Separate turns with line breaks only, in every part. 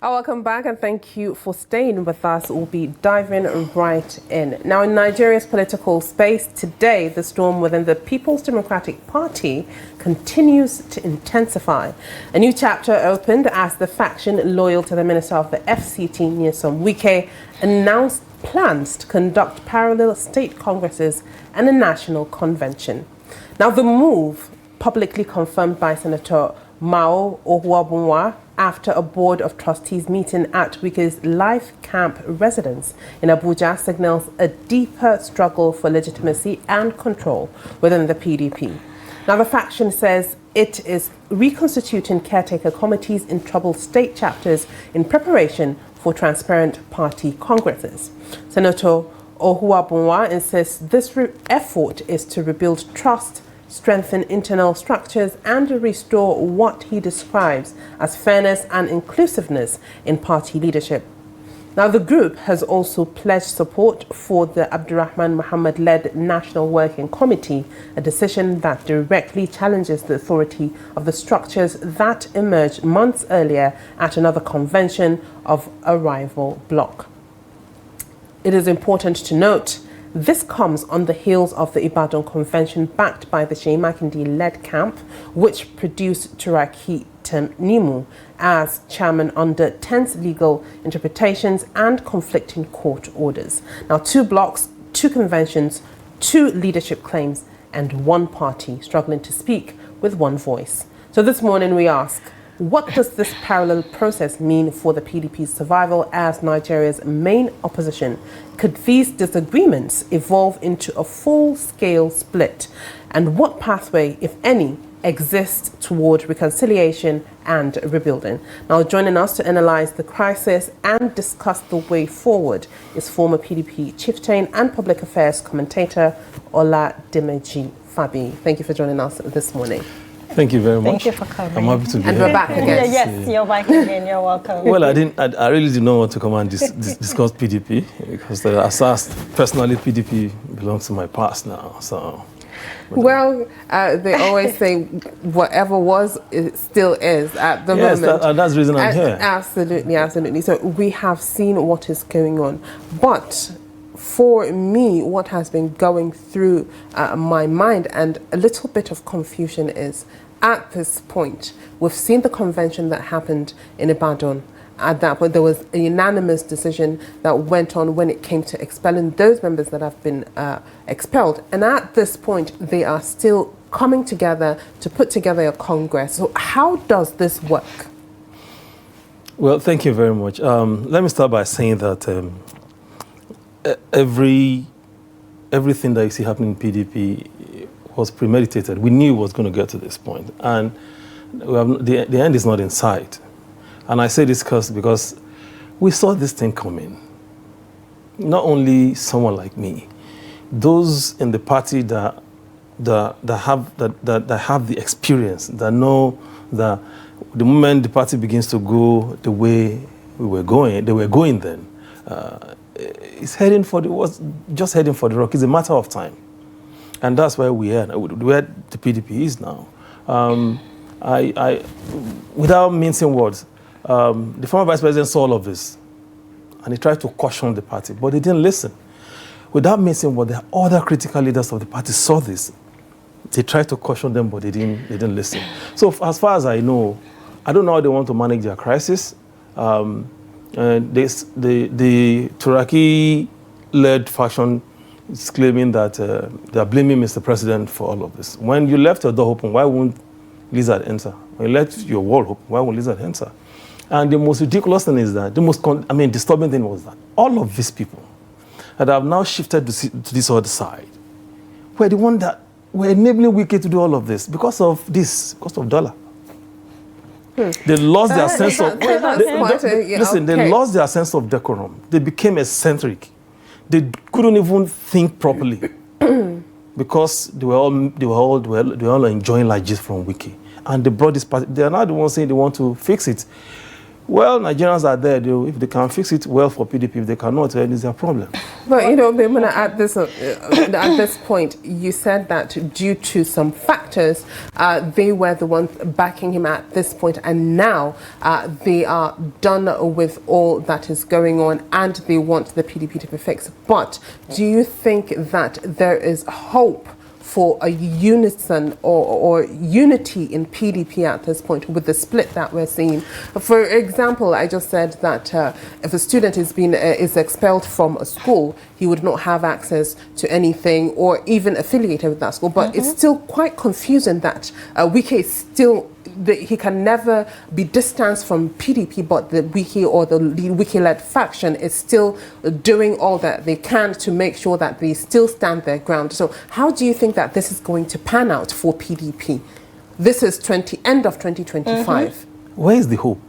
Welcome back and thank you for staying with us. We'll be diving right in. Now, in Nigeria's political space today, the storm within the People's Democratic Party continues to intensify. A new chapter opened as the faction loyal to the Minister of the FCT, Wike, announced plans to conduct parallel state congresses and a national convention. Now, the move, publicly confirmed by Senator Hauwa after a board of trustees meeting at Wike's Life Camp residence in Abuja, signals a deeper struggle for legitimacy and control within the PDP. Now, the faction says it is reconstituting caretaker committees in troubled state chapters in preparation for transparent party congresses. Senator Hauwa insists this effort is to rebuild trust, strengthen internal structures, and restore what he describes as fairness and inclusiveness in party leadership. Now, the group has also pledged support for the Abdurrahman Mohammed-led National Working Committee, a decision that directly challenges the authority of the structures that emerged months earlier at another convention of a rival bloc. It is important to note this comes on the heels of the Ibadan convention backed by the Seyi Makinde-led camp, which produced Turaki Tinubu as chairman under tense legal interpretations and conflicting court orders. Now, 2 blocs, 2 conventions, 2 leadership claims, and 1 party struggling to speak with 1 voice. So this morning we ask, what does this parallel process mean for the PDP's survival as Nigeria's main opposition? Could these disagreements evolve into a full-scale split? And what pathway, if any, exists toward reconciliation and rebuilding? Now, joining us to analyze the crisis and discuss the way forward is former PDP chieftain and public affairs commentator Oladimeji Fabiyi. Thank you for joining us this morning.
Thank you very much.
Thank you for coming.
I'm happy to be here.
And we're back again.
Yes, you're back again. You're welcome.
Well, I really did not want to come and discuss PDP because personally, PDP belongs to my past now. So.
Well, they always say whatever was, it still is at the moment.
Yes, that's the reason I'm here.
Absolutely, absolutely. So we have seen what is going on. But for me, what has been going through my mind and a little bit of confusion is, at this point, we've seen the convention that happened in Ibadan. At that point, there was a unanimous decision that went on when it came to expelling those members that have been expelled. And at this point, they are still coming together to put together a congress. So how does this work?
Well, thank you very much. Let me start by saying that everything that you see happening in PDP was premeditated. We knew it was going to get to this point, and the end is not in sight. And I say this because we saw this thing coming. Not only someone like me, those in the party that have the experience, that know that the moment the party begins to go the way they were going then. It's was just heading for the rock. It's a matter of time, and that's where we are. Where the PDP is now. Without mincing words, the former vice president saw all of this, and he tried to caution the party, but they didn't listen. Without mincing words, the other critical leaders of the party saw this. They tried to caution them, but they didn't listen. So as far as I know, I don't know how they want to manage their crisis. The Turaki-led faction is claiming that they are blaming Mr. President for all of this. When you left your door open, why won't lizard enter? When you left your wall open, why won't lizard enter? And the most ridiculous thing is that, disturbing thing was that all of these people that have now shifted to this other side were the one that were enabling Wike to do all of this because of dollar. They lost their sense of they lost their sense of decorum. They became eccentric. They couldn't even think properly because they were all enjoying like this from Wike. And they brought this party. They are now the ones saying they want to fix it. Well, Nigerians are there, though. If they can fix it well for PDP, if they cannot, then it's their problem.
But, you know, Maimuna, at this point, you said that due to some factors, they were the ones backing him at this point, and now they are done with all that is going on, and they want the PDP to be fixed. But do you think that there is hope for a unison or unity in PDP at this point with the split that we're seeing? For example, I just said that if a student is expelled from a school, he would not have access to anything or even affiliated with that school. But it's still quite confusing that Wike is still, he can never be distanced from PDP, but the Wike or the Wike-led faction is still doing all that they can to make sure that they still stand their ground. So how do you think that this is going to pan out for PDP? This is end of 2025.
Where is the hope?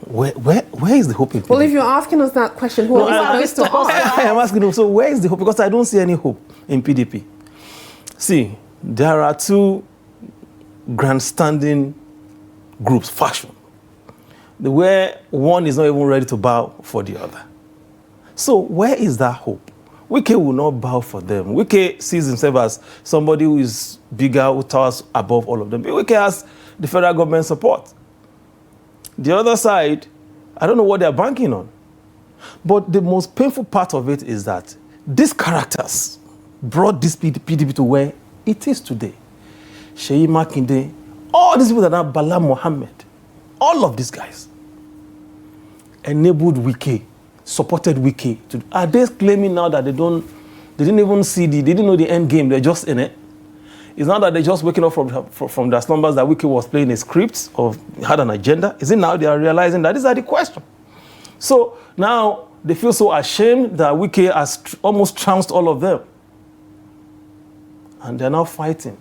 Where is the hope in PDP?
Well, if you're asking us that question, who are we supposed to ask?
I am asking you, so where is the hope? Because I don't see any hope in PDP. See, there are two grandstanding groups, faction, where one is not even ready to bow for the other. So where is that hope? Wike will not bow for them. Wike sees himself as somebody who is bigger, who towers above all of them. Wike has the federal government support. The other side, I don't know what they're banking on. But the most painful part of it is that these characters brought this PDP to where it is today. Sheyi Makinde, all these people that are Bala Mohammed, all of these guys enabled Wike, supported Wike. Are they claiming now that they didn't even see they didn't know the end game, they're just in it? It's not that they're just waking up from their slumbers that Wike was playing a script or had an agenda. Is it now they are realizing that these are the question? So now they feel so ashamed that Wike has almost trounced all of them. And they're now fighting.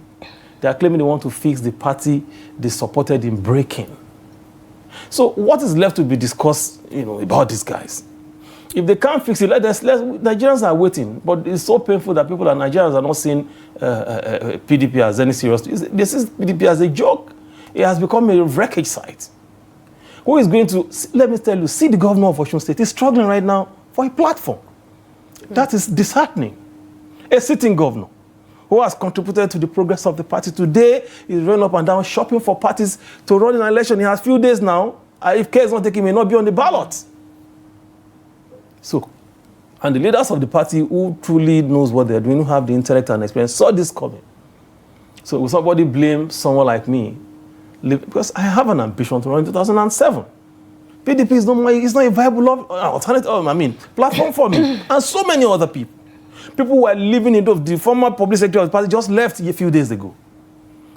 They are claiming they want to fix the party they supported in breaking. So what is left to be discussed, about these guys? If they can't fix it, Nigerians are waiting. But it's so painful that people Nigerians are not seeing PDP as any serious. This is PDP as a joke. It has become a wreckage site. Who is going to, let me tell you, see the governor of Osun State is struggling right now for a platform. That is disheartening. A sitting governor who has contributed to the progress of the party today is running up and down shopping for parties to run an election. He has few days now. If care is not taken, he may not be on the ballot. So, and the leaders of the party who truly knows what they're doing, who have the intellect and experience, saw this coming. So will somebody blame someone like me? Because I have an ambition to run in 2007. PDP is not a viable alternative, platform for me. And so many other people. People who are living in the former public secretary of the party just left a few days ago.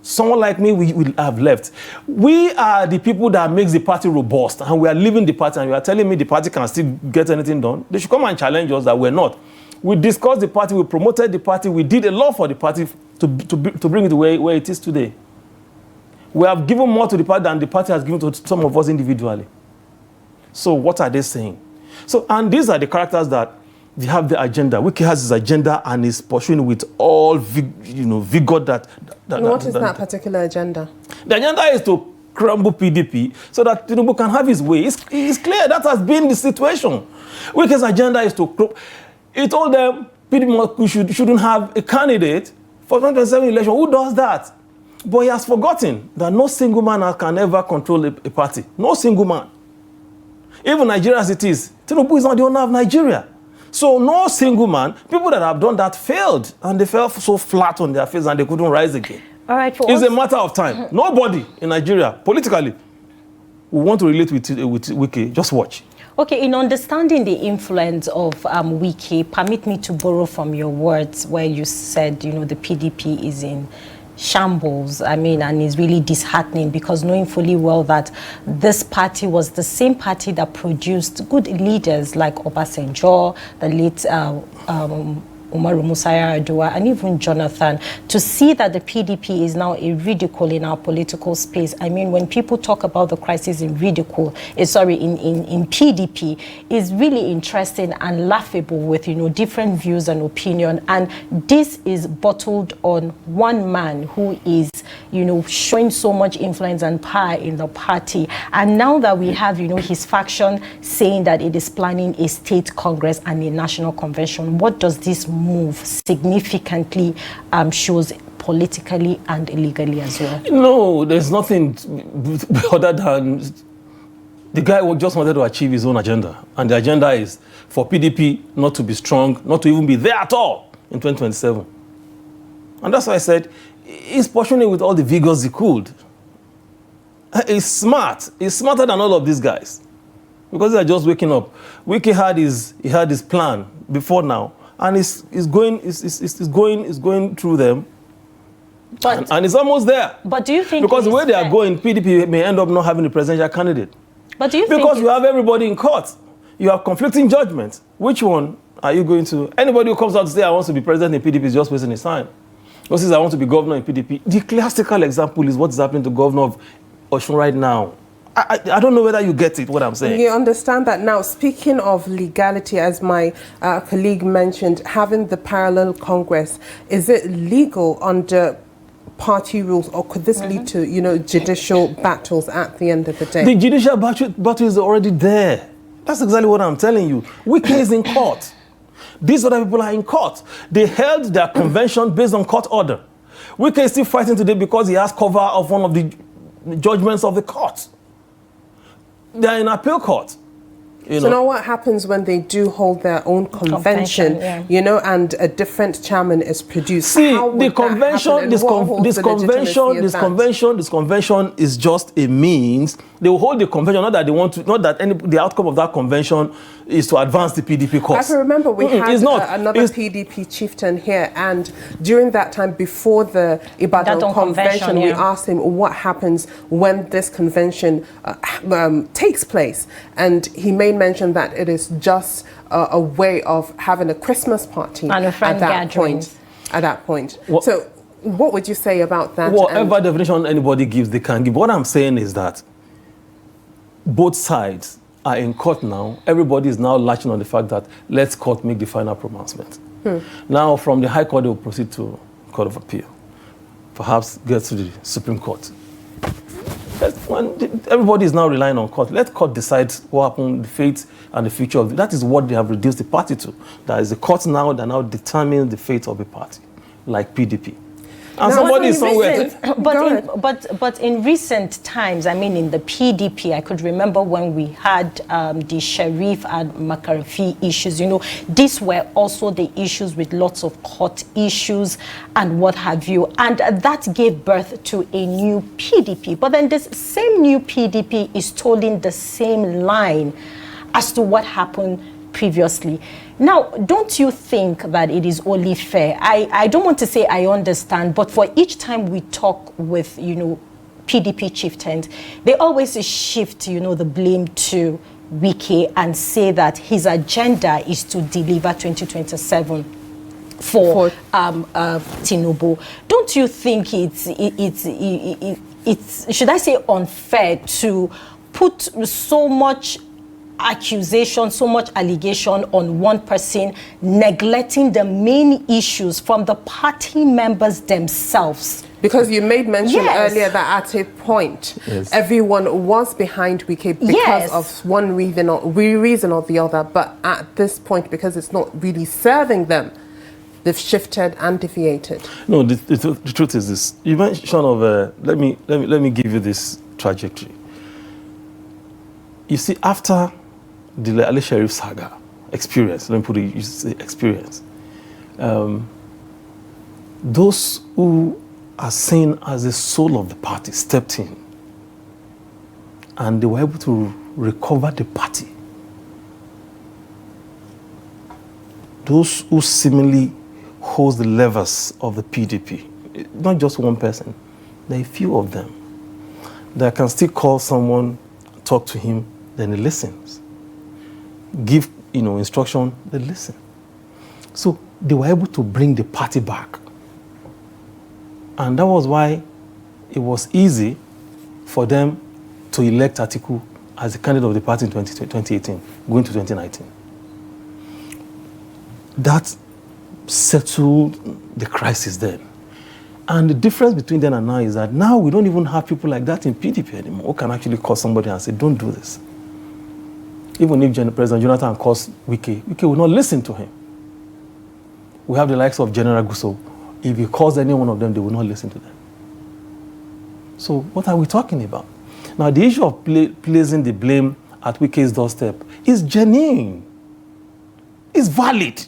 Someone like me will have left. We are the people that makes the party robust, and we are leaving the party, and you are telling me the party can still get anything done? They should come and challenge us that we're not. We discussed the party, we promoted the party, we did a lot for the party to bring it where it is today. We have given more to the party than the party has given to some of us individually. So what are they saying? So, and these are the characters that they have the agenda. Wike has his agenda and is pursuing with all vigor that
what is that particular agenda? The
agenda is to crumble PDP so that Tinubu can have his way. It's clear that has been the situation. Wike's agenda is to... He told them PDP shouldn't have a candidate for 2027 election. Who does that? But he has forgotten that no single man can ever control a party. No single man. Even Nigeria as it is, Tinubu is not the owner of Nigeria. So no single man, people that have done that failed, and they fell so flat on their face and they couldn't rise again.
All right,
it's a matter of time. Nobody in Nigeria, politically, will want to relate with Wike. Just watch.
Okay, in understanding the influence of Wike, permit me to borrow from your words where you said, the PDP is in shambles, and it's really disheartening because knowing fully well that this party was the same party that produced good leaders like Obasanjo, the late Umaru Musa Yar'Adua, and even Jonathan, to see that the PDP is now a ridicule in our political space. I mean, when people talk about the crisis in ridicule, in PDP, is really interesting and laughable with, you know, different views and opinion. And this is bottled on one man who is, you know, showing so much influence and power in the party. And now that we have, you know, his faction saying that it is planning a state congress and a national convention, what does this move significantly shows politically and illegally as well?
No, there's nothing other than the guy just wanted to achieve his own agenda. And the agenda is for PDP not to be strong, not to even be there at all in 2027. And that's why I said he's pursuing it with all the vigors he could. He's smart. He's smarter than all of these guys. Because they're just waking up. Wike had his plan before now. And it's going through them, and it's almost there.
But do you think,
because the way they are going, PDP may end up not having a presidential candidate?
But do you
because
think
you have everybody in court, you have conflicting judgments. Which one are you going to? Anybody who comes out to say I want to be president in PDP is just wasting his time. Who says I want to be governor in PDP? The classical example is what is happening to governor of Osun right now. I don't know whether you get it, what I'm saying.
You understand that now. Speaking of legality, as my colleague mentioned, having the parallel Congress, is it legal under party rules, or could this lead to, you know, judicial battles at the end of the day?
The judicial battle is already there. That's exactly what I'm telling you. Wike is in court. These other people are in court. They held their convention based on court order. Wike is still fighting today because he has cover of one of the judgments of the court. They are in appeal court.
So now what happens when they do hold their own convention, you know, and a different chairman is produced?
See, the convention, this convention is just a means. They will hold the convention, not that they want to, not that the outcome of that convention is to advance the PDP cause.
I can remember we had another PDP chieftain here, and during that time, before the Ibadan convention, we asked him what happens when this convention takes place, and he made mention that it is just a way of having a Christmas party
and a friend gathering.
At that point. So what would you say about that?
Whatever definition anybody gives, they can give. What I'm saying is that both sides are in court now. Everybody is now latching on the fact that let's court make the final pronouncement. Now from the High Court, they will proceed to Court of Appeal. Perhaps get to the Supreme Court. Everybody is now relying on court. Let court decide what happened, the fate and the future of it. That is what they have reduced the party to. That is the court now that now determines the fate of a party, like PDP. And somebody is somewhere.
But in recent times, I mean, in the PDP, I could remember when we had the Sheriff and McCarthy issues. You know, these were also the issues with lots of court issues and what have you. And that gave birth to a new PDP. But then this same new PDP is tolling the same line as to what happened previously. Now, don't you think that it is only fair? I don't want to say I understand, but for each time we talk with, you know, PDP chieftains, they always shift, you know, the blame to Wike and say that his agenda is to deliver 2027 for Tinubu. Don't you think it's should I say unfair to put so much accusation, so much allegation on one person, neglecting the main issues from the party members themselves?
Because you made mention earlier that at a point, everyone was behind Wike because of one reason or the other. But at this point, because it's not really serving them, they've shifted and deviated.
No, the truth is this. You mentioned of let me give you this trajectory. You see, after the Ali Sheriff saga experience, let me put it, you say experience, those who are seen as the soul of the party stepped in, and they were able to recover the party. Those who seemingly hold the levers of the PDP, not just one person, there are a few of them that can still call someone, talk to him, then he listens. Give, instruction, they listen. So they were able to bring the party back. And that was why it was easy for them to elect Atiku as the candidate of the party in 2018, going to 2019. That settled the crisis then. And the difference between then and now is that now we don't even have people like that in PDP anymore who can actually call somebody and say, don't do this. Even if President Jonathan calls Wike will not listen to him. We have the likes of General Gusso. If he calls any one of them, they will not listen to them. So what are we talking about? Now, the issue of placing the blame at Wike's doorstep is genuine. It's valid.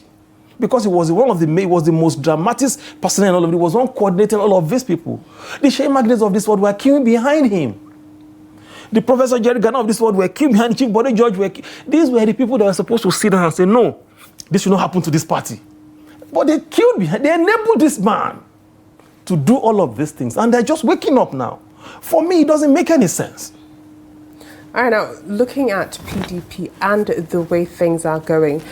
Because he was the most dramatic person in all of it. He was one coordinating all of these people. The Shea Magnates of this world were queuing behind him. The Professor Jerry Garner of this world were queuing behind Chief Body George. These were the people that were supposed to sit down and say, no, this should not happen to this party. But they queued behind, they enabled this man to do all of these things. And they're just waking up now. For me, it doesn't make any sense.
All right, now, looking at PDP and the way things are going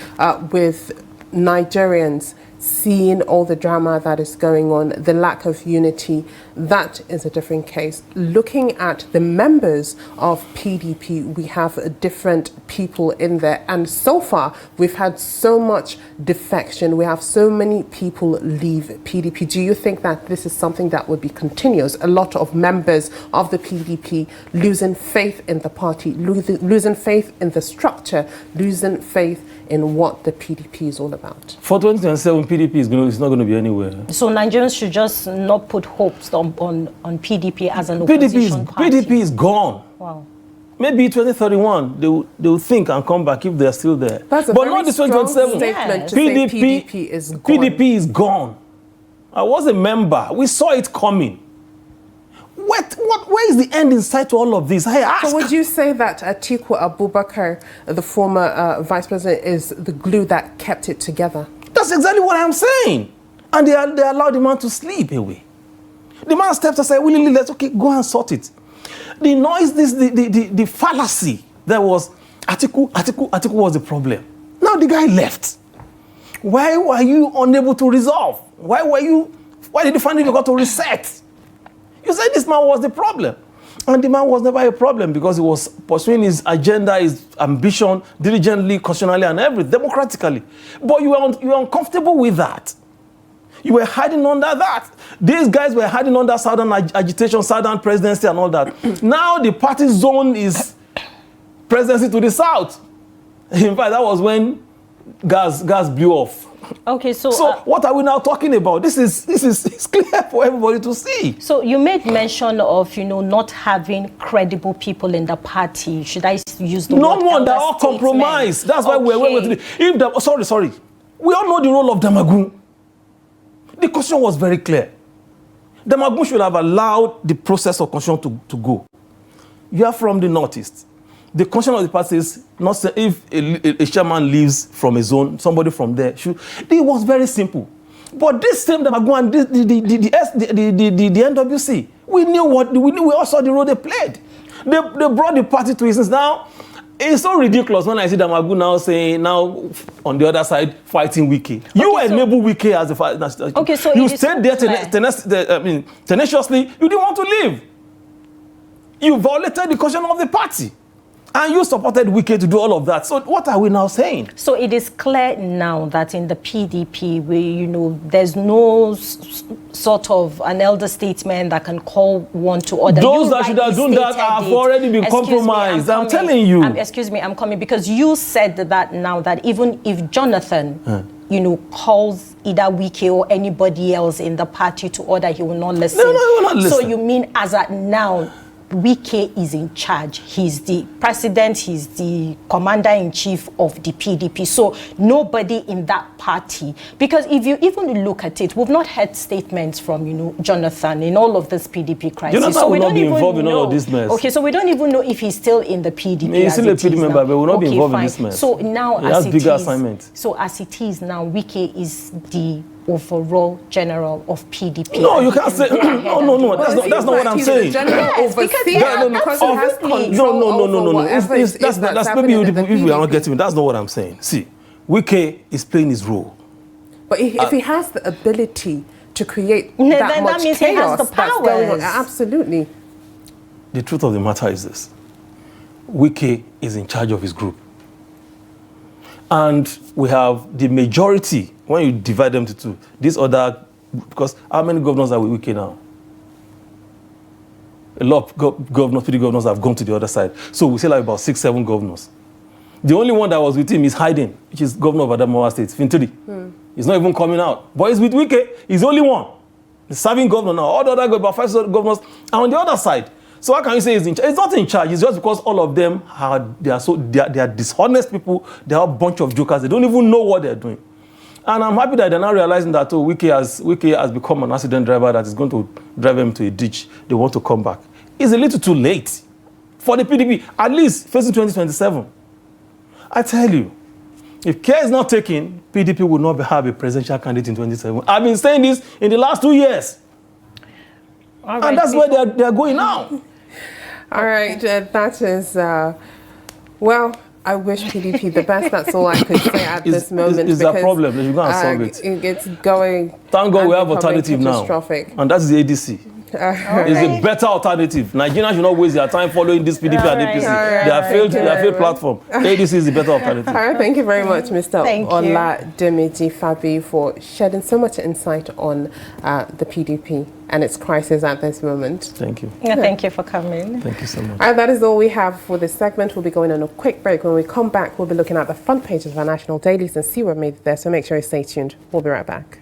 with Nigerians seeing all the drama that is going on, the lack of unity, that is a different case. Looking at the members of PDP, we have different people in there. And so far, we've had so much defection. We have so many people leave PDP. Do you think that this is something that would be continuous? A lot of members of the PDP losing faith in the party, losing faith in the structure, losing faith in what the PDP is all about.
For 2027, PDP is not going to be anywhere.
So Nigerians should just not put hopes on PDP as an opposition party.
PDP is gone.
Wow.
Maybe 2031, they will think and come back if they're still there.
That's a
but
very
not this
strong
2027.
statement to say PDP is gone.
PDP is gone. I was a member. We saw it coming. Where is the end in sight to all of this? I ask.
So would you say that Atiku Abubakar, the former vice president, is the glue that kept it together?
That's exactly what I'm saying. And they allowed the man to sleep away. The man stepped aside willingly, let's go and sort it. The noise, the fallacy that was Atiku was the problem. Now the guy left. Why were you unable to resolve? Why did you finally got to reset? You said this man was the problem. And the man was never a problem because he was pursuing his agenda, his ambition, diligently, constitutionally, and everything, democratically. But you were uncomfortable with that. You were hiding under that. These guys were hiding under Southern agitation, Southern presidency, and all that. Now the party zone is presidency to the South. In fact, that was when gas blew off.
Okay, so
what are we now talking about? This is clear for everybody to see. So
you made mention of not having credible people in the party. Should I use the word?
No one, they're all compromised. That's why we're waiting. Sorry. We all know the role of Damagun. The constitution was very clear. Damagun should have allowed the process of constitution to go. You are from the Northeast. The constitution of the party is not say if a chairman leaves from a zone, somebody from there should. It was very simple. But this same Damagun and the NWC, we all saw the role they played. They brought the party to its now. It's so ridiculous when I see Damagun now saying now on the other side fighting Wike. You enable Wike as the fight.
Okay, so
you stayed there tenaciously. You didn't want to leave. You violated the constitution of the party. And you supported Wike to do all of that. So what are we now saying? So
it is clear now that in the PDP, there's no sort of an elder statesman that can call one to order.
Those that should have done that have already been compromised. I'm telling you.
Excuse me, I'm coming because you said that now that even if Jonathan, calls either Wike or anybody else in the party to order, he will not listen.
No, he will not listen.
So you mean as at now, Wike is in charge. He's the president, he's the commander-in-chief of the PDP. So nobody in that party, because if you even look at it, we've not heard statements from, Jonathan in all of this PDP crisis.
Jonathan
so we
will
don't
not be
even
involved in
know.
all of this mess.
Okay, so we don't even know if he's still in the PDP.
He's still a PDP member, but will not be involved in this mess.
So now,
he has bigger assignments.
So as it is now, Wike is the overall general of PDP.
No, you can't say. No. That's not what I'm saying.
That's
maybe if we are not getting it. That's not what I'm saying. See, Wike is playing his role.
But if he has the ability to create
then
that much
that means
chaos
he has the
that's going on,
powers.
absolutely.
The truth of the matter is this. Wike is in charge of his group. And we have the majority, when you divide them to two, this other, because how many governors are with Wike now? A lot of governors, PD governors have gone to the other side. So we say like about 6, 7 governors. The only one that was with him is hiding, which is governor of Adamu State, Fintiri. He's not even coming out. But he's with Wike, he's the only one. He's serving governor now. All the other about 5 governors are on the other side. So how can you say he's in charge? It's not in charge. It's just because all of them they are dishonest people. They are a bunch of jokers. They don't even know what they're doing. And I'm happy that they're now realizing that Wike has become an accident driver that is going to drive them to a ditch. They want to come back. It's a little too late for the PDP, at least facing 2027. I tell you, if care is not taken, PDP will not have a presidential candidate in 2027. I've been saying this in the last 2 years.
All right,
and that's where they're going now.
All right, that is, well, I wish PDP the best. That's all I could say at this moment.
It's a problem. You go and solve it.
It's going.
Thank God we have alternative now. And that's the ADC. It's a better alternative. Nigerians should not waste their time following this PDP and APC. They have failed platform. ADC is the better alternative.
All right, thank you very much, Mr. Oladimeji Fabiyi, for shedding so much insight on the PDP and its crisis at this moment.
Thank you.
Yeah, thank you for coming.
Thank you so much.
All right, that is all we have for this segment. We'll be going on a quick break. When we come back, we'll be looking at the front pages of our national dailies and see what made it there. So make sure you stay tuned. We'll be right back.